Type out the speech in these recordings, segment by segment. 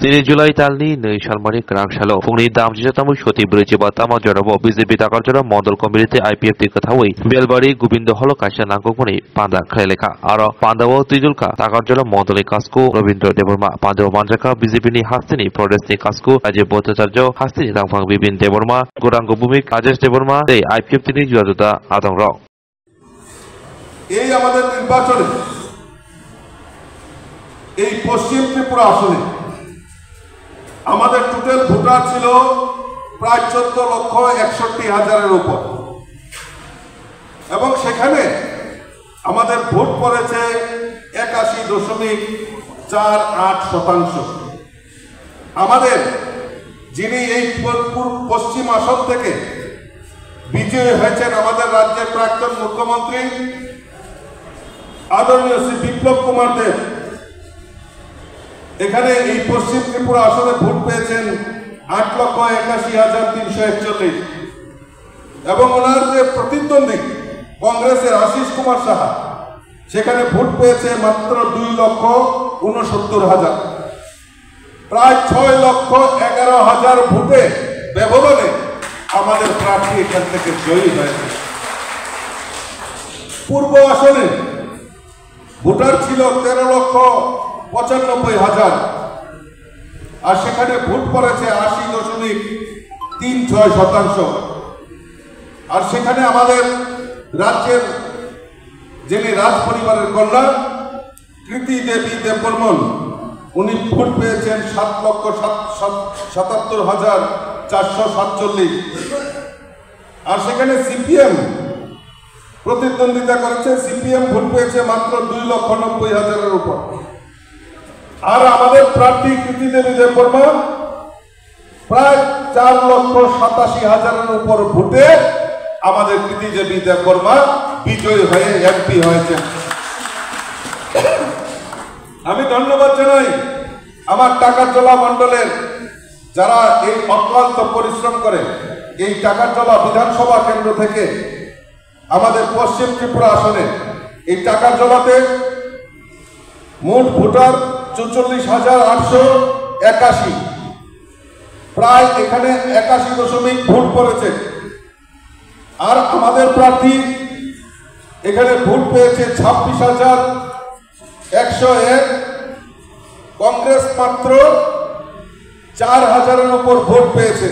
3 जुलाई तालनि 2 सालमारि ग्रांसालो फुंनि 30 सति ब्रैजि बातामा जराबो बीजेपी ताकारजरा मडल कमिटिते आईपीएफ ति कथावै बेलबाड़ी गोविंद हलो काशा नांगौमोनि पांदा खैलेखा आरो पांदाव तुइजुलका ताकारजरा मडलनि कासको रविन्द्र देवर्मा पांदाव मानजाका बीजेपी नि हास्तिनि प्रदेशनि कासको राजीव भट्टाचार्य हास्तिनि दांफां बिपिन देवर्मा गोरांग भूमिक राजेश देवर्मा এই आईपीएफ तिनि जुयाजुदा आदंग এই আমাদের নির্বাচনে এই পশ্চিম ত্রিপুরা আসনে আমাদের টোটাল ভোটার ছিল প্রায় 14,61,000-এর উপর এবং সেখানে আমাদের ভোট পড়েছে 81.48%। আমাদের যিনি এই পশ্চিম আসন থেকে বিজয়ী হয়েছেন আমাদের রাজ্যের প্রাক্তন মুখ্যমন্ত্রী আদরণীয় শ্রী বিপ্লব কুমার দেব এখানে এই পশ্চিম ত্রিপুরা আসনে ভোট পেয়েছেন 8,81,341 এবং ওনার যে প্রতিদ্বন্দ্বী কংগ্রেসের আশিস কুমার সাহা সেখানে ভোট পেয়েছে মাত্র 2,69,000। প্রায় 6,11,000 ভোটে ব্যবধানে আমাদের প্রার্থী এখান থেকে জয়ী হয়েছে। পূর্ব আসনে ভোটার ছিল 13,95,000 আর সেখানে ভোট পড়েছে 80.36%। আর সেখানে আমাদের রাজ্যের যিনি রাজ পরিবারের কন্যা কৃতি দেবী দেববর্মন উনি ভোট পেয়েছেন 7,77,447। আর সেখানে সিপিএম প্রতিদ্বন্দ্বিতা করেছে, সিপিএম ভোট পেয়েছে মাত্র 2,90,000-এর উপর। আর আমাদের প্রার্থী কৃতি দেবী দেববর্মা প্রায় 4,87,000-এর উপর ভোটে আমাদের কৃতি দেবী দেববর্মা বিজয়ী হয়ে এমপি হয়েছে। আমি ধন্যবাদ জানাই আমার টাকারজলা মণ্ডলের যারা এই অক্লান্ত পরিশ্রম করে এই টাকারজলা বিধানসভা কেন্দ্র থেকে আমাদের পশ্চিম ত্রিপুরা আসনে এই টাকারজলাতে মোট ভোটার 44,881, প্রায় এখানে 81 ভোট পড়েছে। আর আমাদের প্রার্থী এখানে ভোট পেয়েছে 26,101, কংগ্রেস মাত্র 4,000-এর উপর ভোট পেয়েছে।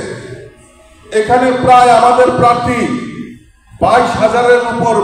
এখানে প্রায় আমাদের প্রার্থী 22,000-এর উপর